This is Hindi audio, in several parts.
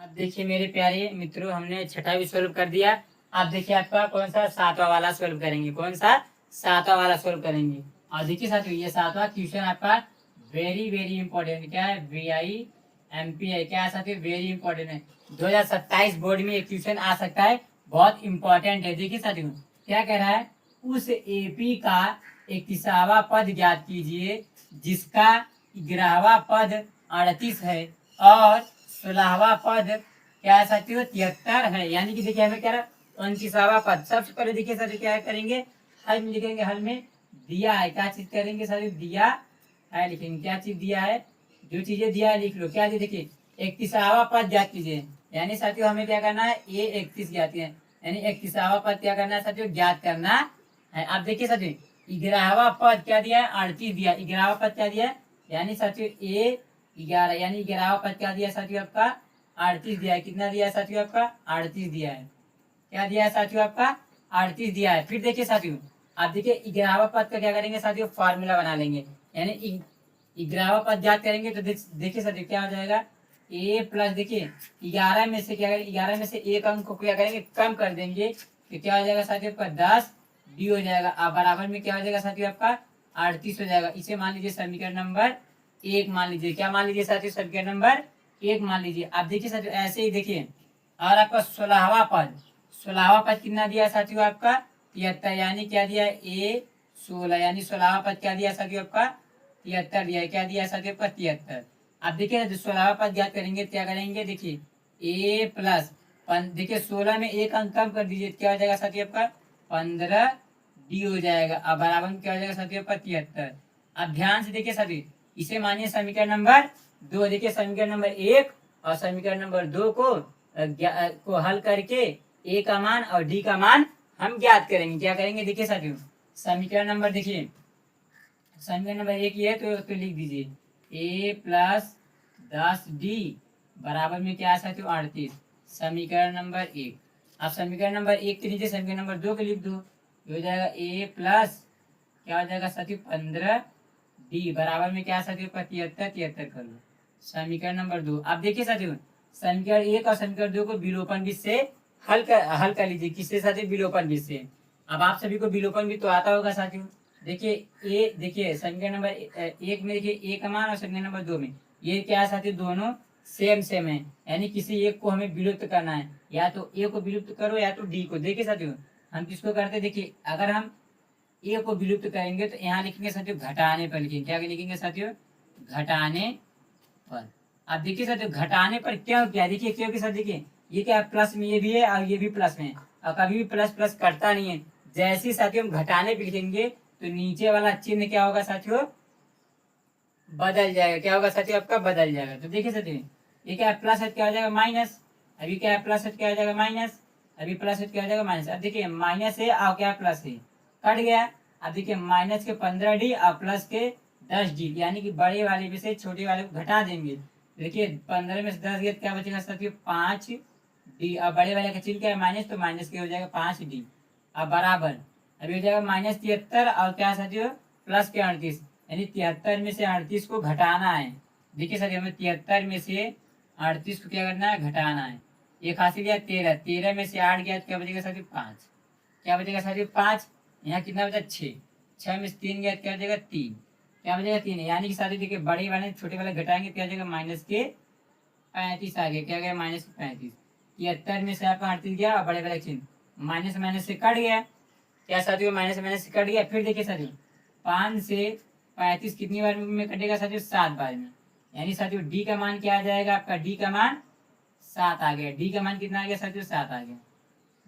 अब देखिए मेरे प्यारे मित्रों, हमने छठा भी सोल्व कर दिया। अब देखिए आपका कौन सा सातवां वाला सोल्व करेंगे, कौन सा सातवां वाला सोल्व करेंगे। और देखिए साथियों, ये सातवां क्वेश्चन आपका वेरी वेरी इंपॉर्टेंट क्या है, VIMP है क्या है साथियों, वेरी इंपॉर्टेंट है। 2027 बोर्ड में एक क्वेश्चन आ सकता है, बहुत इंपॉर्टेंट है। देखिए साथियों क्या कह रहा है, उस AP का 31वां पद ज्ञात कीजिए जिसका 11वां पद 38 है और 16वां पद क्या है साथियों 73 है। यानी कि देखिए हमें क्या रहा 29वां पद। सबसे पहले देखिए साथियों क्या करेंगे, हल में लिखेंगे, हल में दिया है क्या चीज करेंगे साथियों, दिया है लिखेंगे, क्या चीज दिया है, जो चीजें दिया है लिख लो। क्या चीज देखिए 31वां पद ज्ञात कीजिए, यानी साथियों हमें क्या करना है, ये 31 ज्ञात है, यानी 31वां पद क्या करना है साथियों, ज्ञात करना है। अब देखिए साथियों 11वां पद क्या दिया है, 38 दिया। 11वां पद क्या दिया है, यानी साथियों A 11, यानी 11वां पद क्या दिया साथियों आपका 38 दिया है। कितना दिया है साथियों आपका 38 दिया है। क्या दिया है साथियों आपका 38 दिया है। फिर देखिए साथियों, आप देखिए 11वां पद का क्या करेंगे साथियों, फॉर्मूला बना लेंगे, यानी 11वां पद ज्ञात करेंगे तो देखिए साथियों क्या हो जाएगा, A प्लस देखिए 11 में से क्या करेंगे, 11 में से एक अंक को क्या करेंगे, कम कर देंगे तो क्या हो जाएगा साथियों आपका 10 D हो जाएगा। अब बराबर में क्या हो जाएगा साथियों आपका 38 हो जाएगा। इसे मान लीजिए समीकरण नंबर 1 मान लीजिए। क्या मान लीजिए साथियों, समीकरण नंबर 1 मान लीजिए। अब देखिए साथियों ऐसे ही देखिए, और आपका 16वां पद, 16वां पद कितना दिया साथियों आपका 73, यानी क्या दिया A 16, यानी 16वां पद क्या दिया साथियों आपका 73 दिया है। क्या दिया साथियों आपका 73। अब देखिए 16वां पद ज्ञात करेंगे, क्या करेंगे देखिए A प्लस देखिए 16 में एक अंक कम कर दीजिए, क्या हो जाएगा साथियों आपका 15 D हो जाएगा। अब बराबर में क्या हो जाएगा साथियों आपका 73। अब ध्यान से देखिए साथियों, इसे मानिए समीकरण नंबर 2। देखिए समीकरण नंबर 1 और समीकरण नंबर 2 को हल करके A का मान और D का मान हम ज्ञात करेंगे। क्या करेंगे देखिए साथियों, समीकरण नंबर देखिए, समीकरण नंबर 1 ये है तो लिख दीजिए A प्लस 10D बराबर में क्या है साथियों 38, समीकरण नंबर 1। अब समीकरण नंबर 1 के नीचे समीकरण नंबर 2 के लिख दो, ये हो जाएगा A प्लस क्या हो जाएगा साथियों 15D बराबर में क्या साथियों 73, 73 कर लो, समीकरण नंबर 2। अब देखिए साथियों समीकरण 1 और समीकरण 2 को विलोपन विधि से हल कर लीजिए। किससे साथियों, विलोपन विधि से। अब आप सभी को विलोपन विधि तो आता होगा साथियों। देखिए ए, देखिए समीकरण नंबर 1 में देखिए A का मान और समीकरण नंबर 2 में ये क्या है साथियों, दोनों सेम सेम है, यानी किसी एक को हमें विलुप्त करना है, या तो A को विलुप्त करो या तो D को। देखिए साथियों हम किसको करते, देखिए अगर हम A को विलुप्त करेंगे तो यहाँ लिखेंगे साथियों घटाने पर लिखेंगे। क्या लिखेंगे साथियों, घटाने पर। अब देखिए साथियों घटाने पर क्यों क्या, देखिए क्योंकि सर देखिए ये क्या प्लस में ये भी है और ये भी प्लस में है, और कभी भी प्लस प्लस कटता नहीं है। जैसे ही साथियों हम घटाने पे लिखेंगे तो नीचे वाला चिन्ह क्या होगा साथियों, बदल जाएगा। क्या होगा साथियों आपका बदल जाएगा। तो देखिए साथियों ये क्या प्लस है, क्या हो जाएगा माइनस, अभी क्या है प्लस है, क्या हो जाएगा माइनस, अभी प्लस है, क्या हो जाएगा माइनस। अब देखिए माइनस है और क्या प्लस है, कट गया। अब देखिए माइनस के 15D और प्लस के 10D, यानी कि बड़े वाले में से छोटे वाले को घटा देंगे। देखिए 15 में से 10 गया क्या बचेगा साथियों 5D, और बड़े वाले का चिन्ह क्या है माइनस, तो माइनस के हो जाएगा 5D। अब बराबर अभी हो जाएगा माइनस 73 और क्या साथियों प्लस के 38, यानी 73 में से 38 को घटाना है। देखिए साथियों हमें 73 में से 38 को क्या करना है, घटाना है। एक हासिल गया 13, 13 में से 8 गया तो क्या बचेगा साथियों 5, क्या बचेगा साथियों 5। यहाँ कितना बचा 6, 6 में से 3 गया तो क्या बचेगा 3, क्या बचेगा 3, यानी कि साथियों देखिए बड़े वाले छोटे वाले घटाएंगे क्या बचेगा माइनस के 35 आ गया। क्या गया माइनस के 35, 73 में से आपका 38 गया और बड़े वाले चिन्ह माइनस माइनस से कट गया। क्या साथियों माइनस माइनस से कट गया। फिर देखिए साथियों 5 से 35 कितनी बार में कटेगा साथियों 7 बार में, यानी साथियों D का मान क्या आ जाएगा आपका, D का मान 7 आ गया। D का मान कितना आ गया साथियों 7 आ गया,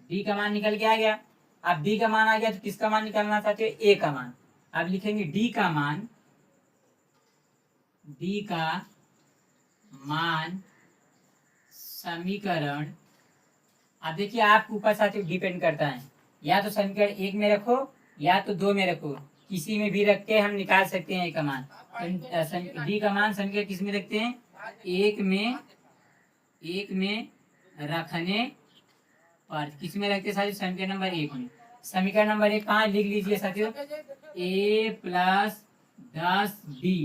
D का मान निकल के आ गया। अब D का मान आ गया तो किसका मान निकालना साथियों, A का मान। अब लिखेंगे D का मान, D का मान समीकरण। अब देखिए आपके ऊपर साथियों डिपेंड करता है, या तो समीकरण 1 में रखो या तो 2 में रखो, किसी में भी रख के हम निकाल सकते हैं A का मान। D का मान समीकरण किस में रखते हैं, एक में रखने पर। किस में रखते हैं साथियों, समीकरण नंबर 1 में। समीकरण नंबर 1 कहाँ लिख लीजिए साथियों, A प्लस 10D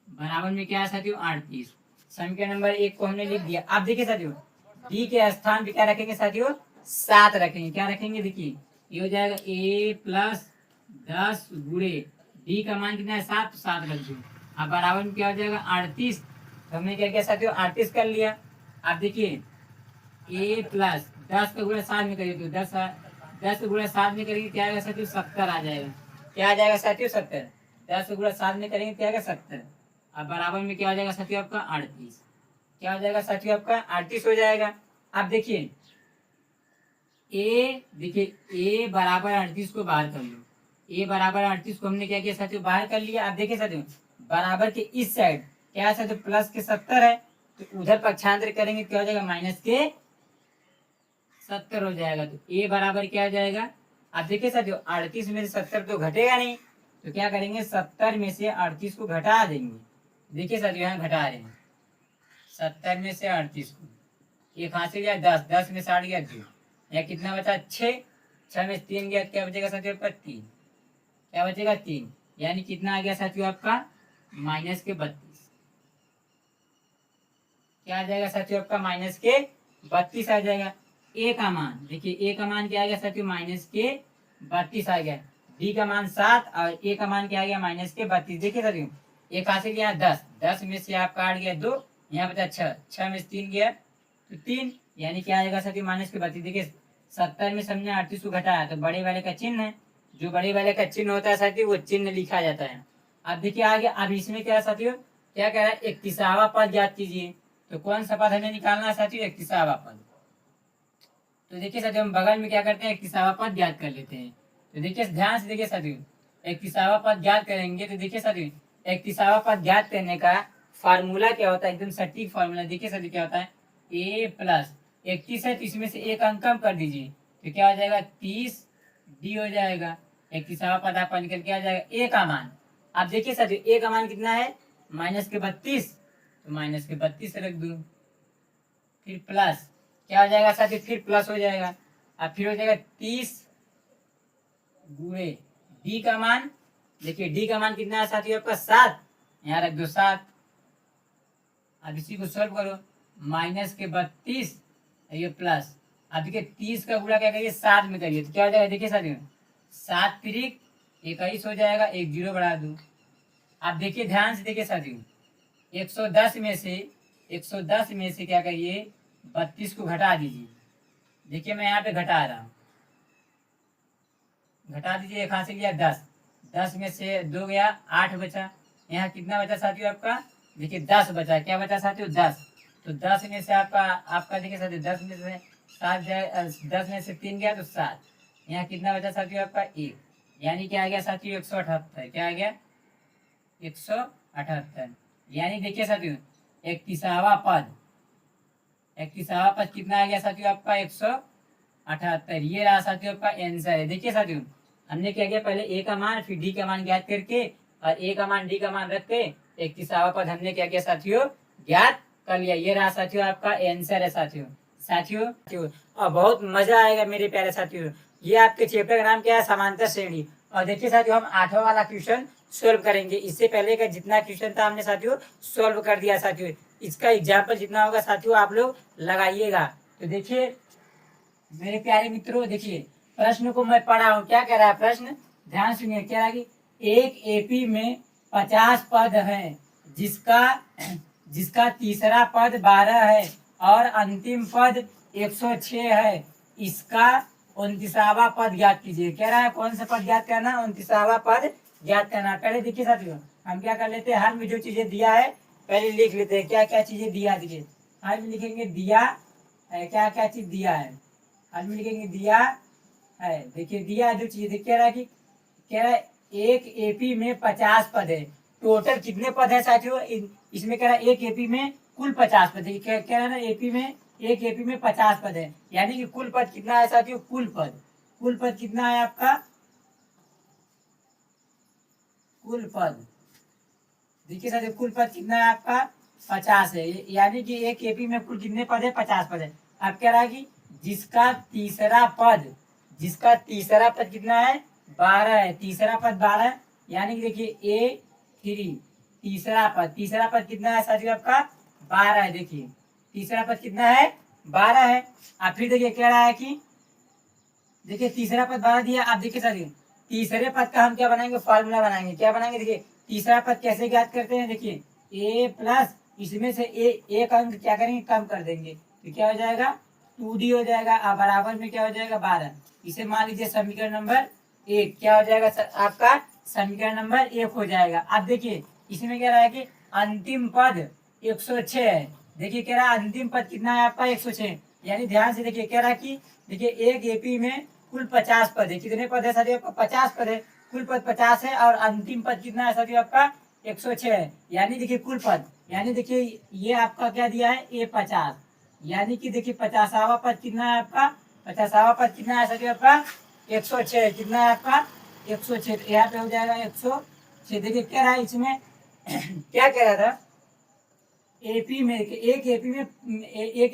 बराबर में क्या है साथियों 38। समीकरण नंबर 1 को हमने लिख दिया। अब देखिए साथियों डी के स्थान पे क्या रखेंगे साथियों, 7 रखेंगे। क्या रखेंगे, देखिए ये हो जाएगा a प्लस 10 गुणे डी का मान कितना है 7, तो 7 रख दो। अब बराबर में क्या हो जाएगा 38। तो हमने क्या किया साथियों 38 कर लिया। अब देखिए a प्लस 10 का गुणा 7 में करिए तो 10 का गुणा 7 में करेंगे क्या आएगा साथियों 70 आ जाएगा। क्या आ जाएगा साथियों 70। 10 का गुणा 7 में करेंगे क्या आएगा 70। अब बराबर में क्या हो जाएगा साथियों आपका 38। क्या हो जाएगा साथियों आपका 38 हो जाएगा। अब देखिए a बराबर 38 को बाहर कर लो। a बराबर 38 को हमने क्या किया साथियों बाहर कर लिया। अब देखिए साथियों बराबर के इस साइड क्या है साथियों प्लस के 70 है, तो उधर पक्षांतर करेंगे क्या हो जाएगा माइनस के 70 हो जाएगा। तो a बराबर क्या हो जाएगा, अब देखिए साथियों 38 में से 70 तो घटेगा नहीं, तो क्या करेंगे 70 में से 38 को घटा देंगे। देखिए साथियों यहाँ घटा रहे हैं 70 में से 38 को, एक हाथ से गया 10, 10 में से 8 गया 2, या कितना बचा 6, 6 में से 3 गया, क्या बचेगा साथियों आपका 3, क्या बचेगा 3, यानी कितना आ गया साथियों आपका माइनस के 32। क्या आ जाएगा साथियों आपका माइनस के 32 आ जाएगा। ए का मान देखिए, ए का मान क्या आ गया साथियों माइनस के 32 आ गया। डी का मान 7 और ए का मान क्या आ गया माइनस के 32। देखिए साथियों एक हाथ से गया 10, 10 में से आपका 8 गया 2, यहाँ बचा 6, 6 में से 3 गया तो 3, यानी क्या आएगा साथियों माइनस के 32। देखिए 70 में हमने 38 को घटाया तो बड़े वाले का चिन्ह है, जो बड़े वाले का चिन्ह होता है साथियों वो चिन्ह लिखा जाता है। अब देखिए आगे, अब इसमें क्या है साथियों, क्या कह रहा है 31वां पद ज्ञात कीजिए। तो कौन सा पद हमें निकालना है साथियों 31वां पद। तो देखिए साथियों हम बगल में क्या करते हैं 31वां पद ज्ञात कर लेते हैं। तो देखिए ध्यान से देखिए साथियों 31वां पद ज्ञात करेंगे। तो देखिए साथियों 31वां पद ज्ञात करने का फार्मूला क्या होता है, एकदम सटीक फार्मूला। देखिए साथियों क्या होता है a प्लस 31 है तो इसमें से एक अंक कम कर दीजिए, तो क्या हो जाएगा 30 डी हो जाएगा। 31वां पद आपका निकल के आ जाएगा a का मान। आप देखिए साथियों a का मान कितना है माइनस के 32, तो माइनस के 32 रख दो, फिर प्लस क्या हो जाएगा साथियों फिर प्लस हो जाएगा। अब फिर हो जाएगा 30 गुणे डी का मान। देखिए डी का मान कितना है साथियों आपका 7, यहाँ रख दो 7। अब इसी को सॉल्व करो, माइनस के 32 ये प्लस। अब देखिए 30 का गुणा क्या करिए 7 में करिए, तो क्या हो जाएगा देखिए साथियों 7 तिरिक 21 हो जाएगा, एक जीरो बढ़ा दो। अब देखिए ध्यान से देखिए साथियों 110 में से 110 में से क्या करिए 32 को घटा दीजिए। देखिए मैं यहाँ पे घटा रहा हूँ, घटा दीजिए। एक हाथ से गया 10, 10 में से 2 गया 8 बचा, यहाँ कितना बचा साथियों आपका देखिए 10 बचा। क्या बचा साथियों 10, तो 10 में से आपका आपका देखिए साथियों 10 में से 7 जाए, 10 में से 3 गया तो 7, यहाँ कितना बचा साथियों आपका 1, यानी क्या आ गया साथियों 178। क्या आ गया 178, यानी देखिए साथियों 31वां पद, 31वां पद कितना आ गया साथियों आपका 178। ये रहा साथियों आपका आंसर है। देखिए साथियों हमने क्या किया पहले ए का मान फिर डी का मान ज्ञात करके और ए का मान डी का मान रख के 31वां पद हमने क्या किया साथियों ज्ञात कर लिया। ये रहा साथियों आपका आंसर है साथियों। साथियों और बहुत मजा आएगा मेरे प्यारे साथियों। ये आपके चैप्टर का नाम क्या है समांतर श्रेणी। और देखिए साथियों हम 8वां वाला क्वेश्चन सोल्व करेंगे। इससे पहले का जितना क्वेश्चन था हमने साथियों सोल्व कर दिया साथियों। इसका एग्जाम्पल जितना होगा साथियों आप लोग लगाइएगा। तो देखिए मेरे प्यारे मित्रों, देखिए प्रश्न को मैं पढ़ा हूँ। क्या कह रहा है प्रश्न, ध्यान सुनिए। क्या रहा कि एक एपी में 50 पद है, जिसका जिसका तीसरा पद 12 है और अंतिम पद 106 है। इसका 29वां पद ज्ञात कीजिए। कह रहा है कौन सा पद ज्ञात करना, 29वां पद ज्ञात करना। पहले देखिए साथियों हम क्या कर लेते हैं, हर में जो चीजें दिया है पहले लिख लेते हैं। क्या क्या चीजें दिया, देखिए हर में लिखेंगे दिया है, क्या क्या चीज दिया है हर में लिखेंगे दिया है। देखिए दिया जो चीज कह रहा है कि कह रहा है एक एपी में 50 पद है। टोटल कितने पद है साथियों इसमें, कह रहा है एक एपी में कुल 50 पद है। कह रहा है ना एपी में एक एपी में 50 पद है, यानी कि कुल पद कितना है साथियों, कुल पद कितना है आपका, कुल पद देखिए साथियों कुल पद कितना है आपका 50 है, यानी कि एक एपी में कुल कितने पद है 50 पद है। अब कह रहा है कि जिसका तीसरा पद कितना है 12 है, तीसरा पद 12, यानी कि देखिए A3 तीसरा पद कितना है साथियों आपका 12 है। देखिए तीसरा पद कितना है 12 है। अब फिर देखिए कह रहा है कि देखिए तीसरा पद 12 दिया। आप देखिए सर तीसरे पद का हम क्या बनाएंगे, फॉर्मूला बनाएंगे। क्या बनाएंगे, देखिए तीसरा पद कैसे ज्ञात करते हैं, देखिए ए प्लस इसमें से एक अंक क्या करेंगे, कम कर देंगे, तो क्या हो जाएगा 2d हो जाएगा। अब बराबर में क्या हो जाएगा 12। इसे मान लीजिए समीकरण नंबर 1 क्या हो जाएगा सर, आपका समीकरण नंबर 1 हो जाएगा। अब देखिए इसमें कह रहा है कि अंतिम पद 106 है। देखिए कह रहा है अंतिम पद कितना है आपका 106, यानी ध्यान से देखिए कह रहा है कि देखिए एक एपी में कुल 50 पद है। कितने पद है साथियों आपका, 50 पद है। कुल पद 50 है और अंतिम पद कितना है साथियों आपका 106 है। यानी देखिए कुल पद, यानी देखिए ये आपका क्या दिया है ए 50, यानी कि देखिए 50वां पद कितना है आपका, 50वां पद कितना है साथियों आपका 106। कितना है आपका 106, तो यहाँ पे हो जाएगा 106। देखिए क्या रहा है इसमें क्या कह रहा था, एपी में एक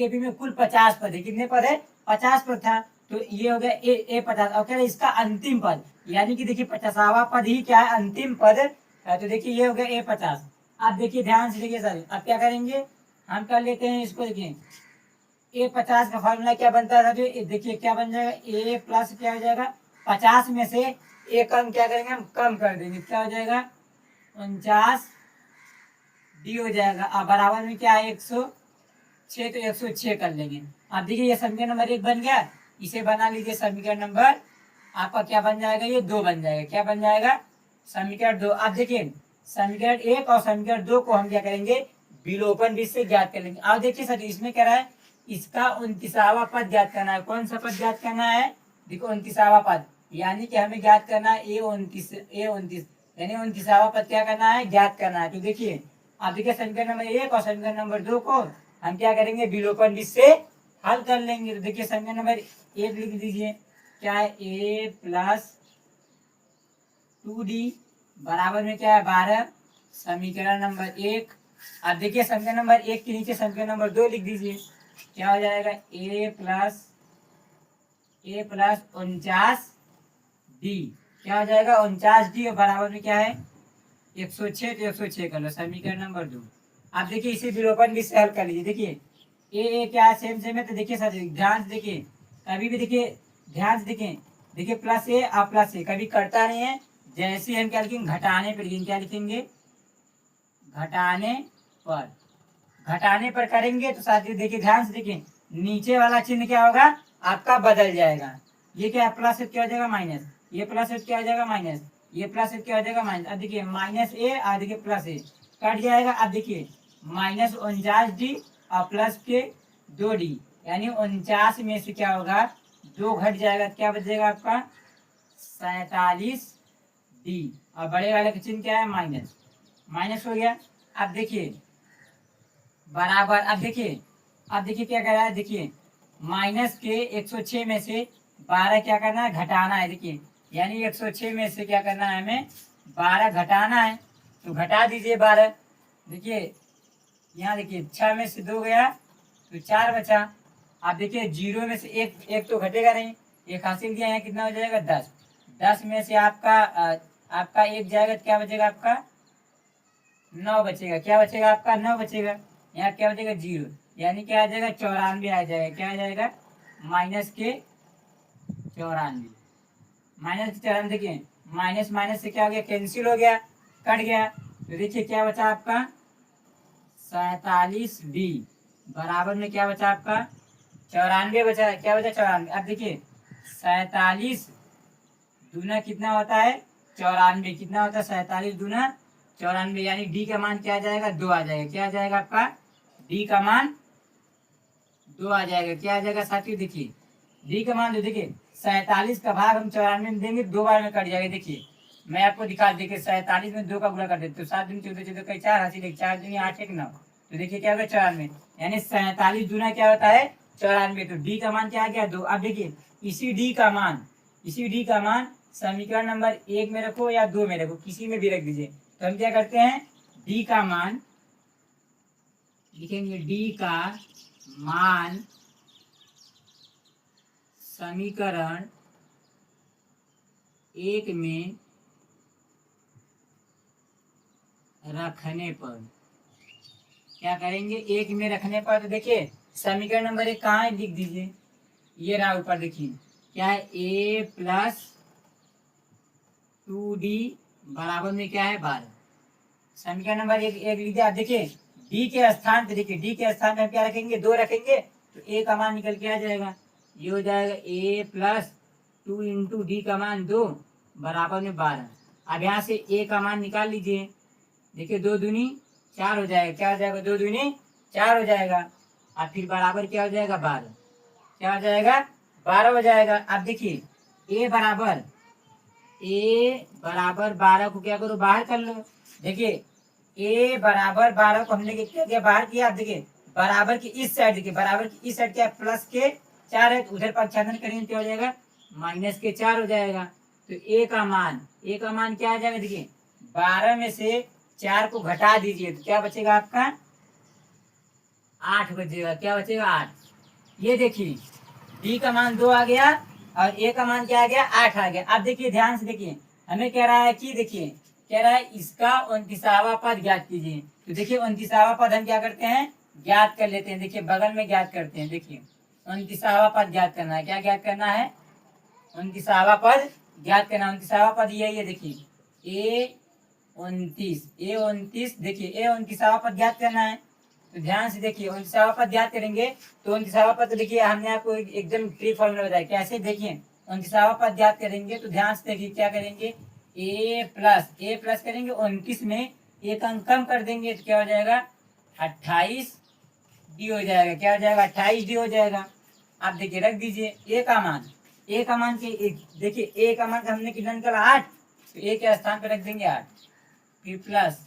एपी में कुल 50 पद है। कितने पद है, 50 पद था। तो ये हो गया ए 50 और कह रहे इसका अंतिम पद, यानी कि देखिए 50वां पद ही क्या है, अंतिम पद है। तो देखिए ये हो गया ए 50। आप देखिए ध्यान से देखिए सर, अब क्या करेंगे, हम कर लेते हैं इसको। देखिए ए 50 का फॉर्मूला क्या बनता है, तो देखिए क्या बन जाएगा, ए प्लस क्या हो जाएगा 50 में से एक अंक क्या करेंगे, हम कम कर देंगे, क्या हो जाएगा 49 डी हो जाएगा। अब बराबर में क्या है 106, तो 106 कर लेंगे। अब देखिए ये समीकरण नंबर 1 बन गया। इसे बना लीजिए समीकरण नंबर आपका क्या बन जाएगा, ये 2 बन जाएगा। क्या बन जाएगा, समीकरण 2। अब देखिए समीकरण 1 और समीकरण 2 को हम क्या करेंगे, विलोपन विधि से ज्ञात कर लेंगे। अब देखिए सर इसमें क्या रहा है, इसका 29वां पद ज्ञात करना है। कौन सा पद ज्ञात करना है, देखो 29वां पद, यानी कि हमें ज्ञात करना है ए 29 यानी 29वां पद क्या करना है, ज्ञात करना है। तो देखिए अब देखिए समीकरण नंबर 1 और समीकरण नंबर 2 को हम क्या करेंगे, विलोपन विधि से हल कर लेंगे। तो देखिए समीकरण नंबर 1 लिख दीजिए, क्या है ए प्लस 2d बराबर में क्या है 12, समीकरण नंबर 1। अब देखिए समीकरण नंबर 1 के नीचे समीकरण नंबर 2 लिख दीजिए, क्या हो जाएगा ए प्लस 49d, क्या हो जाएगा 49d और बराबर में क्या है 106, तो 106 कर लो समीकरण नंबर 2। अब देखिए इसे विलोपन विधि से हल कर लीजिए। देखिए ए क्या है, सेम सेम है। तो देखिए सर ध्यान से देखिए, कभी भी देखिए ध्यान से देखिए प्लस ए और प्लस ए कभी करता नहीं है। जैसे हम क्या लिखेंगे, घटाने पर लिखेंगे, क्या लिखेंगे घटाने पर करेंगे। तो साथियों देखिए ध्यान से देखिए, नीचे वाला चिन्ह क्या होगा आपका बदल जाएगा। ये क्या है, प्लस क्या हो जाएगा माइनस, ये प्लस क्या हो जाएगा माइनस, ये प्लस क्या हो जाएगा माइनस। अब देखिए माइनस ए और देखिए प्लस ए कट जाएगा। अब देखिए माइनस 49d और प्लस के 2d, यानी 49 में से क्या होगा 2 घट जाएगा, क्या बचेगा आपका 47d और बड़े वाले का चिन्ह क्या है माइनस, माइनस हो गया। अब देखिए बराबर, अब देखिए क्या कर रहा है, देखिए माइनस के 106 में से 12 क्या करना है, घटाना है। देखिए यानी 106 में से क्या करना है, हमें 12 घटाना है। तो घटा दीजिए 12। देखिए यहाँ देखिए 6 में से 2 गया तो 4 बचा। आप देखिए 0 में से एक तो घटेगा नहीं, एक हासिल किया, यहाँ कितना हो जाएगा 10। 10 में से आपका एक जाएगा तो क्या बचेगा आपका 9 बचेगा। क्या बचेगा आपका 9 बचेगा। यहाँ क्या बचेगा 0, यानी क्या आ जाएगा 94 आ जाएगा। क्या आ जाएगा माइनस के 94, माइनस के 94। देखिए माइनस माइनस से क्या हो गया, कैंसिल हो गया, कट गया। तो देखिए क्या बचा आपका 47d बराबर में क्या बचा आपका 94 बचा है। क्या बचा 94। अब देखिए 47 दूना कितना होता है 94, कितना होता है 47 दूना 94, यानी डी का मान क्या आ जाएगा 2 आ जाएगा। क्या आ जाएगा आपका डी का मान 2 आ जाएगा। क्या आ जाएगा साथियों, देखिए डी का मान 2। देखिए 47 का भाग हम 94 में देंगे, 2 बार में कट जाएगा। देखिए मैं आपको दिखा, देखिए 47 में 2 का गुणा कर देते तो 7 दूनी 14, 14 कई 4 हासिल 4 दूनी 8 1 9। तो देखिए क्या होगा 94, यानी 47 दूना क्या होता है 94। तो डी का मान क्या आ गया 2। अब देखिए इसी डी का मान समीकरण नंबर 1 में रखो या 2 में रखो, किसी में भी रख दीजिए। तो हम क्या करते हैं, डी का मान लिखेंगे, डी का मान समीकरण 1 में रखने पर क्या करेंगे, एक में रखने पर तो देखिए समीकरण नंबर 1 कहाँ है, लिख दीजिए। ये रहा ऊपर, देखिए क्या है, a प्लस 2d बराबर में क्या है 12। समीकरण नंबर एक लिख दिया। देखिए डी के स्थान पे, देखिए डी के स्थान पे हम क्या रखेंगे, 2 रखेंगे तो a का मान निकल के आ जाएगा। ये हो जाएगा a प्लस 2 इंटू डी का मान 2 बराबर में 12। अब यहाँ से a का मान निकाल लीजिए। देखिए 2 दूनी 4 हो जाएगा, क्या हो जाएगा, 2 दूनी 4 हो जाएगा। अब फिर बराबर क्या हो जाएगा 12, क्या हो जाएगा 12 हो जाएगा। अब देखिए a बराबर 12 को क्या करो, बाहर कर लो। देखिए a बराबर 12 को हमने क्या किया, बाहर किया। अब देखिए बराबर की इस साइड, देखिए बराबर की इस साइड क्या है, प्लस के 4 है, तो उधर पक्षांतर करेंगे क्या हो जाएगा, माइनस के 4 हो जाएगा। तो a का मान क्या आ जाएगा, देखिए 12 में से 4 को घटा दीजिए तो क्या बचेगा आपका, 8 बचेगा। क्या बचेगा, 8। ये देखिए d का मान 2 आ गया और a का मान क्या आ गया, 8 आ गया। अब देखिए ध्यान से देखिए, हमें कह रहा है कि देखिए कह रहा है इसका 29वां पद ज्ञात कीजिए। तो देखिए 29वां पद हम क्या करते हैं, ज्ञात कर लेते हैं। देखिए बगल में ज्ञात करते हैं। देखिए 29वां पद ज्ञात करना है, क्या ज्ञात करना है, 29वां पद ज्ञात करना। 29वां पद यही है, देखिए A29 देखिए A29वां पद ज्ञात करना है। तो ध्यान से देखिए 29वां पद ज्ञात करेंगे तो 29वां पद, देखिए हमने आपको एकदम ट्रिक फॉर्मूला बताया कैसे। देखिए 29वां पद ज्ञात करेंगे तो ध्यान से देखिए क्या करेंगे, ए प्लस करेंगे 29 में एक अंक कम कर देंगे तो क्या हो जाएगा, 28 डी हो जाएगा। क्या हो जाएगा, 28 डी हो जाएगा। आप देखिए रख दीजिए ए का मान के देखिए ए का मान हमने कितना निकाला 8, तो ए के स्थान पर रख देंगे 8, फिर प्लस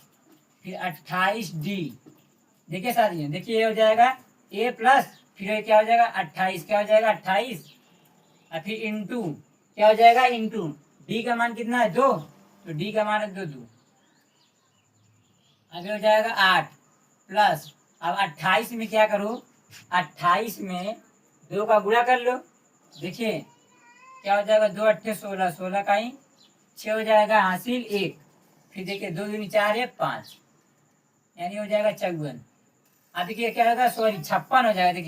फिर 28 डी। देखिए साथियों, देखिए ये हो जाएगा a प्लस फिर क्या हो जाएगा 28, क्या हो जाएगा 28 और फिर इंटू क्या हो जाएगा, इंटू डी का मान कितना है 2, तो डी का मान है 2 आगे हो जाएगा 8 प्लस। अब 28 में क्या करो, 28 में 2 का गुणा कर लो। देखिए क्या हो जाएगा, 2 8 16, 16 का ही 6 हो जाएगा, हासिल 1। फिर देखिए 2 दूनी 4 1 5, यानी हो जाएगा 54। अब देखिए क्या होगा, सॉरी 56 हो जाएगा।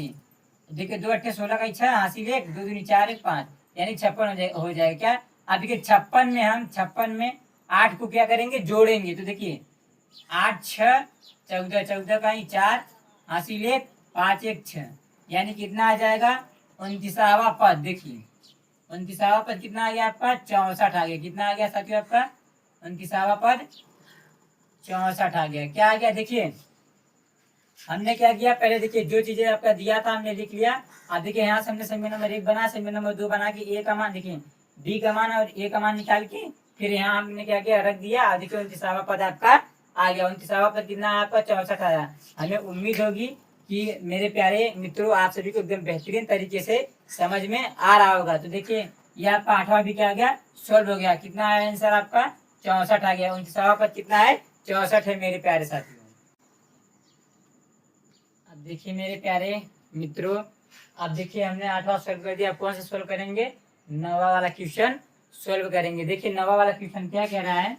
देखिए 2 8 16 का इच्छा, हासिल 1, 2 दूनी 4 1 5, यानी 56 हो जाएगा क्या। अब देखिए 56 में 8 को क्या करेंगे, जोड़ेंगे। तो देखिए 8 6 14, 14 का ही 4, हासिल 1 5 1 6, यानी कितना आ जाएगा 29वां पद। देखिए 29वां पद कितना आ गया आपका, 64 आ गया। कितना आ गया साथियों आपका, 29वां पद 64 आ गया। क्या आ गया, देखिए हमने क्या किया, पहले देखिए जो चीजें आपका दिया था हमने लिख लिया। अब देखिए यहाँ से हमने समीकरण नंबर 1 बना, समीकरण नंबर 2 बना के ए का मान, देखिए डी का मान और ए का मान निकाल के फिर यहाँ हमने क्या किया, रख दिया। देखिए 29वां पद आपका आ गया। 29वां पद कितना है आपका, 64 आया। हमें उम्मीद होगी कि मेरे प्यारे मित्रों आप सभी को एकदम बेहतरीन तरीके से समझ में आ रहा होगा। तो देखिए ये आपका 8वां भी क्या आ गया, सोल्व हो गया। कितना आया आंसर आपका, 64 आ गया। 29वां पद कितना है, 64 है मेरे प्यारे साथियों। अब देखिए मेरे प्यारे मित्रों, अब देखिए हमने 8वां सोल्व कर दिया। अब कौन सा सोल्व करेंगे, 9वां वाला क्वेश्चन सोल्व करेंगे। देखिए 9वां वाला क्वेश्चन क्या कह रहा है,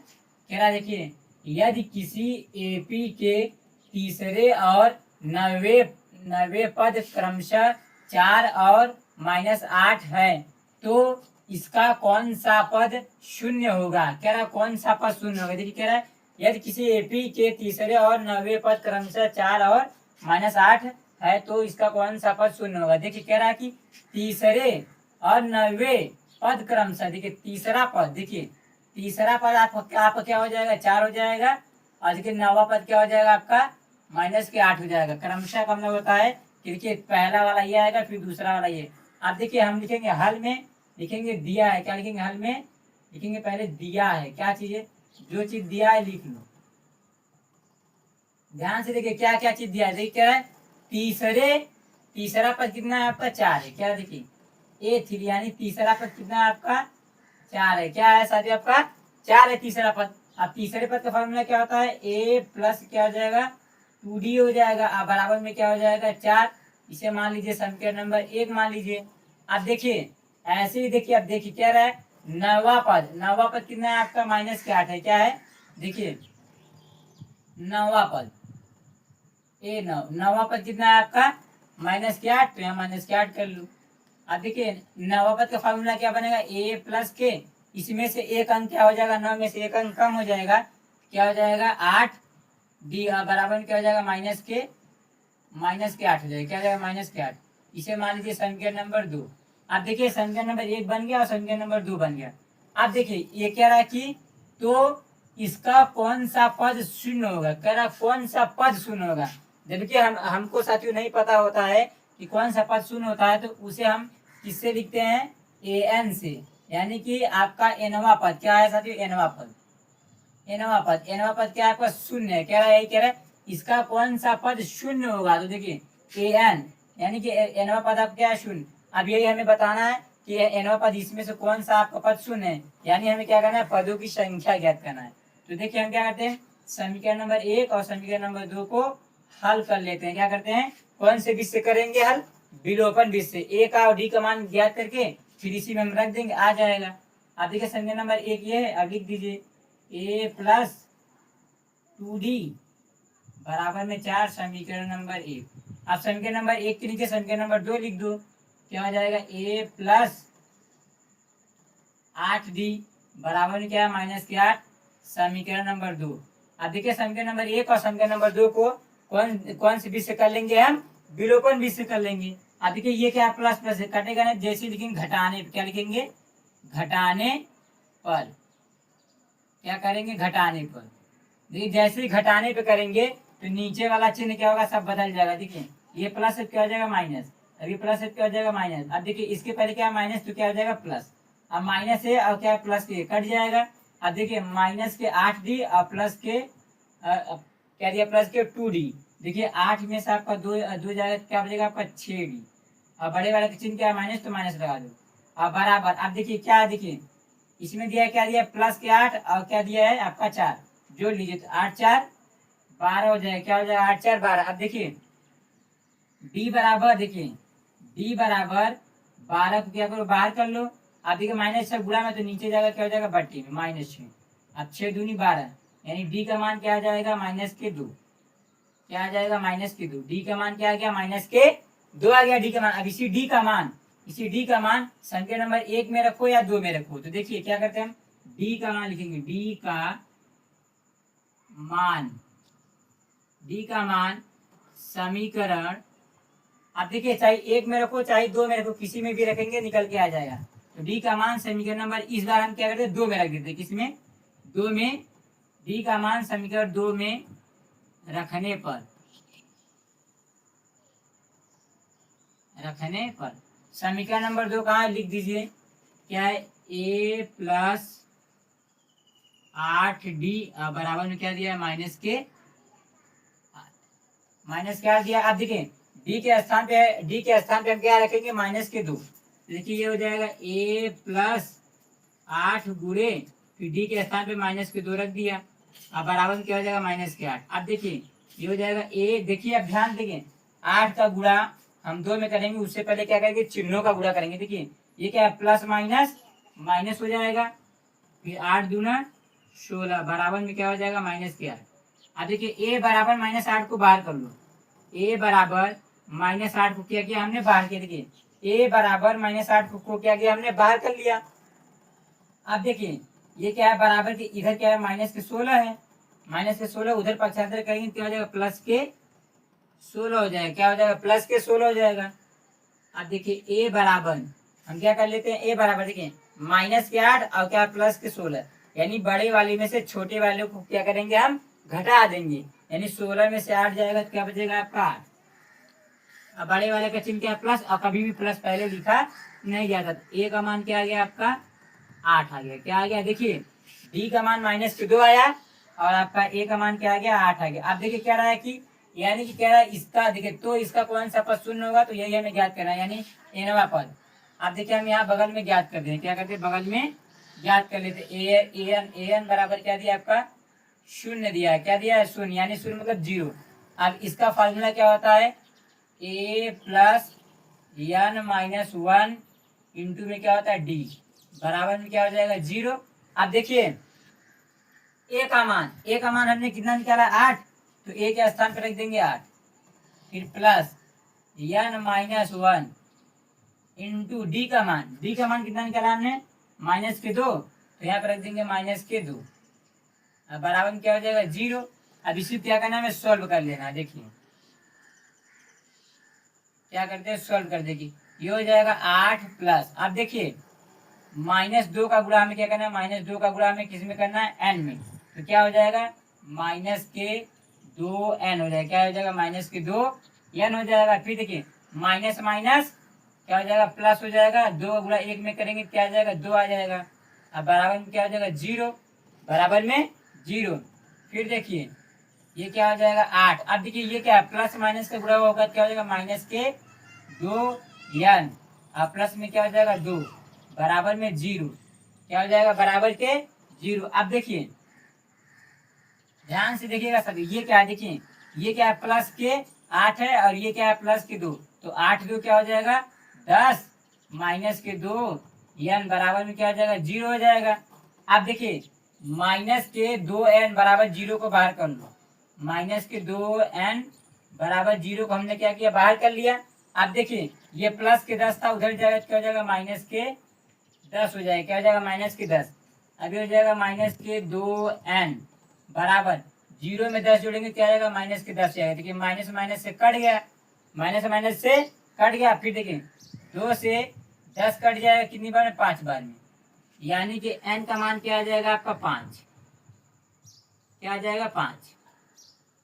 कह रहा है देखिए यदि किसी एपी के तीसरे और 90वें पद क्रमशः 4 और -8 है तो इसका कौन सा पद शून्य होगा। कह रहा है कौन सा पद शून्य होगा। देखिए कह रहा है यदि किसी एपी के तीसरे और 90वें पद क्रमशः 4 और -8 है तो इसका कौन सा पद शून्य होगा। देखिए कह रहा है कि तीसरे और 90वें पद क्रमशः, देखिए तीसरा पद, देखिए तीसरा पद आपका क्या हो जाएगा, 4 हो जाएगा। और देखिए 9वां पद क्या हो जाएगा आपका, -8 हो जाएगा। क्रमशः का मतलब होता है कि देखिए पहला वाला ये आएगा फिर दूसरा वाला ये। अब देखिए हम लिखेंगे हल में, लिखेंगे दिया है। क्या लिखेंगे, हल में लिखेंगे पहले दिया है। क्या चीज है, जो चीज दिया है लिख लो। ध्यान से देखिए क्या क्या चीज दिया है। देखिए क्या है, तीसरा पद कितना है आपका, 4 है। क्या देखिए A3, यानी तीसरा पद कितना है आपका, 4 है। क्या है साथियों आपका, 4 है तीसरा पद। अब तीसरे पद का फॉर्मूला क्या होता है, A प्लस क्या हो जाएगा 2D हो जाएगा। अब बराबर में क्या हो जाएगा 4, इसे मान लीजिए समीकरण नंबर 1 मान लीजिए। अब देखिए ऐसे ही देखिए, अब देखिए क्या रहा है, 9वां पद कितना है आपका, -8 है। क्या है, देखिए 9वां पद ए 9, नौवा पद कितना है आपका माइनस के 8, तो यहाँ माइनस के 8 कर लूँ। अब देखिए नौवा पद का फॉर्मूला क्या बनेगा, ए प्लस के, इसमें से एक अंक क्या हो जाएगा, 9 में से एक अंक कम हो जाएगा, क्या हो जाएगा 8 डी बराबर क्या हो जाएगा माइनस के 8 हो जाएगा, क्या हो जाएगा माइनस के 8। इसे मान लीजिए समीकरण नंबर 2। अब देखिए समीकरण नंबर 1 बन गया और समीकरण नंबर 2 बन गया। अब देखिए ये कह रहा है कि तो इसका कौन सा पद शून्य होगा, कह रहा कौन सा पद शून्य होगा, जबकि हमको साथियों नहीं पता होता है कि कौन सा पद शून्य होता है, तो उसे हम किससे लिखते हैं, ए एन से, यानी कि आपका एनवा पद क्या है साथियों, एनवा पद। एनवा पद क्या है आपका शून्य है, कह रहा है यही कह रहा है इसका कौन सा पद शून्य होगा, तो देखिए ए एन यानी कि एनवा पद आपका क्या है शून्य। अब यही हमें बताना है कि एनवा पद इसमें से कौन सा आपका पद शून्य है, यानी हमें क्या करना है, पदों की संख्या ज्ञात करना है। तो देखिए हम क्या करते हैं, समीकरण नंबर 1 और समीकरण नंबर 2 को हल कर लेते हैं। क्या करते हैं, कौन से बीच से करेंगे हल, विलोपन बीच से। ए का और डी का मान ज्ञात करके फिर इसी में हम रख देंगे, आ जाएगा। अब देखिए समीकरण नंबर 1 ये है, अब लिख दीजिए ए प्लस 2d बराबर में 4, समीकरण नंबर 1। अब समीकरण नंबर 1 के नीचे समीकरण नंबर 2 लिख दो, क्या हो जाएगा ए प्लस 8d बराबर में क्या है माइनस के 8, समीकरण नंबर 2। अब देखिए समीकरण नंबर 1 और समीकरण नंबर 2 को कौन कौन से बीच से कर लेंगे, हम विलोपन बीच से कर लेंगे। अब देखिए ये क्या प्लस प्लस है, कटेगा ना, जैसे लिखेंगे घटाने, क्या लिखेंगे घटाने पर, क्या करेंगे घटाने पर। देखिए जैसे ही घटाने पे करेंगे तो नीचे वाला चिन्ह क्या होगा, सब बदल जाएगा। देखिए ये प्लस है क्या हो जाएगा माइनस, अभी प्लस है क्या हो जाएगा माइनस। अब देखिए इसके पहले क्या माइनस, तो क्या हो जाएगा प्लस। अब माइनस है और क्या प्लस के कट जाएगा। अब देखिए माइनस के 8d और प्लस के क्या दिया, प्लस के 2d। देखिए 8 में से आपका दो जाएगा, क्या बचेगा आपका 6d। और बड़े वाले का चिन्ह क्या है माइनस, तो माइनस लगा दो। अब बराबर, अब देखिए क्या है, देखिए इसमें दिया क्या दिया, प्लस के 8 और क्या दिया है आपका 4, जोड़ लीजिए तो 8 4 12 हो जाएगा, क्या हो जाएगा 8 4 12। अब देखिए d बराबर, देखिए d बराबर 12 को क्या करो बाहर कर लो। अब देखिए माइनस से गुणा में तो नीचे जाएगा, क्या हो जाएगा बट्टी में माइनस 6। अब 6 दूनी 12, यानी d का मान क्या आ जाएगा माइनस के 2, क्या आ जाएगा माइनस के 2। d का मान क्या आ गया माइनस के 2 आ गया d का मान। अब इसी d का मान संख्या नंबर 1 में रखो या 2 में रखो। तो देखिए क्या करते हैं हम, d का मान लिखेंगे, d का मान समीकरण, अब देखिए चाहे 1 में रखो चाहे 2 में रखो, किसी में भी रखेंगे निकल के आ जाएगा। तो d का मान समीकरण नंबर, इस बार हम क्या करते हैं 2 में रख देते, किसमें 2 में, d का मान समीकरण 2 में रखने पर समीकरण नंबर 2 कहाँ लिख दीजिए, क्या है a प्लस 8d बराबर में क्या दिया है माइनस क्या दिया। अब देखिए d के स्थान पे हम क्या रखेंगे माइनस के 2। देखिए ये हो जाएगा a प्लस 8 गुणे, फिर d के स्थान पे माइनस के 2 रख दिया, अब बराबर में क्या हो जाएगा माइनस के 8। अब देखिए ये हो जाएगा a, देखिए अब ध्यान देखिए 8 का गुणा हम 2 में करेंगे, उससे पहले क्या करेंगे चिन्हों का गुणा करेंगे। देखिए ये क्या है प्लस माइनस माइनस हो जाएगा, फिर 8 दूना 16 बराबर में क्या हो जाएगा माइनस के 8। अब देखिए a बराबर माइनस 8 को बाहर कर लो, a बराबर माइनस 8 को क्या किया हमने बाहर किया। देखिए a बराबर माइनस 8 को क्या किया हमने बाहर कर लिया। अब देखिए ये क्या है बराबर के, इधर क्या है माइनस के 16 है, माइनस के 16 उधर पक्षांतर करेंगे क्या हो जाएगा प्लस के 16 हो जाएगा, क्या हो जाएगा प्लस के 16 हो जाएगा। अब देखिए a बराबर हम क्या कर लेते हैं, a बराबर देखिए माइनस के 8 और क्या प्लस के 16, यानी बड़े वाले में से छोटे वाले को क्या करेंगे हम घटा देंगे, यानी 16 में से 8 जाएगा तो क्या बचेगा आपका 8। अब बड़े वाले का चिन्ह क्या है प्लस, और कभी भी प्लस पहले लिखा नहीं जाता। a का मान क्या आ गया आपका 8 आ गया, क्या आ गया देखिए d का मान माइनस के 2 आया और आपका a का मान क्या आ गया 8 आ गया। अब देखिए क्या रहा है कि, यानी कि कह रहा है इसका, देखिए तो इसका कौन सा पद शून्य होगा, तो यही हमें ज्ञात करना है, यानी एनवा पद। अब देखिए हम यहाँ बगल में ज्ञात करते हैं, क्या करते हैं बगल में ज्ञात कर लेते ए एन बराबर क्या दिया आपका शून्य दिया है, क्या दिया है शून्य, यानी शून्य मतलब 0। अब इसका फॉर्मूला क्या होता है, a plus n minus 1 into में क्या होता है d बराबर में क्या हो जाएगा 0। अब देखिए a का मान हमने कितना निकाला 8, तो a के स्थान पर रख देंगे 8, फिर plus n minus 1 into D का मान कितना निकाला हमने माइनस के 2, तो यहाँ पर रख देंगे माइनस के 2। अब बराबर में क्या हो जाएगा 0। अब इसी क्या करना है सॉल्व कर लेना। देखिए क्या करते हैं सॉल्व कर देगी, ये हो जाएगा 8 प्लस, अब देखिए -2 का गुणा हमें क्या करना है, -2 का गुणा हमें किस में करना है n में, तो क्या हो जाएगा माइनस के 2n हो जाएगा, क्या हो जाएगा माइनस के 2n हो जाएगा। फिर देखिए माइनस माइनस क्या हो जाएगा प्लस हो जाएगा, 2 गुणा 1 में करेंगे क्या आ जाएगा 2 आ जाएगा। अब बराबर में क्या हो जाएगा 0, बराबर में 0। फिर देखिए ये क्या हो जाएगा 8। अब देखिए ये क्या है प्लस माइनस का गुणा होगा, क्या हो जाएगा माइनस के 2n, अब प्लस में क्या हो जाएगा 2 बराबर में 0, क्या हो जाएगा बराबर के 0। अब देखिए ध्यान से देखिएगा सभी, ये क्या है देखिए ये क्या है प्लस के 8 है और ये क्या है प्लस के 2, तो 8 2 क्या हो जाएगा 10 माइनस के 2 n बराबर में क्या हो जाएगा 0 हो जाएगा। अब देखिए माइनस के 2n बराबर 0 को बाहर कर लो, माइनस के 2n बराबर 0 को हमने क्या किया बाहर कर लिया। अब देखिए ये प्लस के 10 था उधर जाएगा, क्या हो जाएगा माइनस के 10 हो जाएगा, क्या हो जाएगा माइनस के 10। अभी हो जाएगा माइनस के 2n बराबर 0 में 10 जोड़ेंगे क्या आएगा माइनस के 10 आएगा। देखिए माइनस माइनस से कट गया, माइनस माइनस से कट गया। फिर देखिए 2 से 10 कट जाएगा कितनी बार में 5 बार में, यानी कि n का मान क्या आ जाएगा आपका 5, क्या आ जाएगा 5।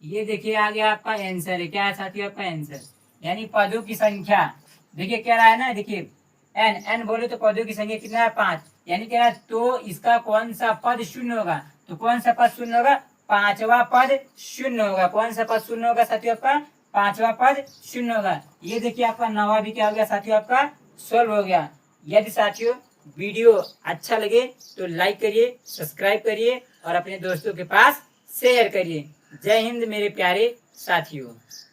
ये देखिए आ गया आपका आंसर है, क्या है साथियों आपका आंसर, यानी पदों की संख्या। देखिए क्या रहा है ना, देखिए n बोले तो पदों की संख्या कितना है 5, यानी क्या है तो इसका कौन सा पद शून्य होगा, तो कौन सा पद शून्य होगा, पांचवा पद शून्य होगा। कौन सा पद शून्य होगा साथियों आपका पांचवा पद शून्य होगा। ये देखिए आपका नवा भी क्या हो गया साथियों आपका सॉल्व हो गया। यदि साथियों वीडियो अच्छा लगे तो लाइक करिए, सब्सक्राइब करिए और अपने दोस्तों के पास शेयर करिए। जय हिंद मेरे प्यारे साथियों।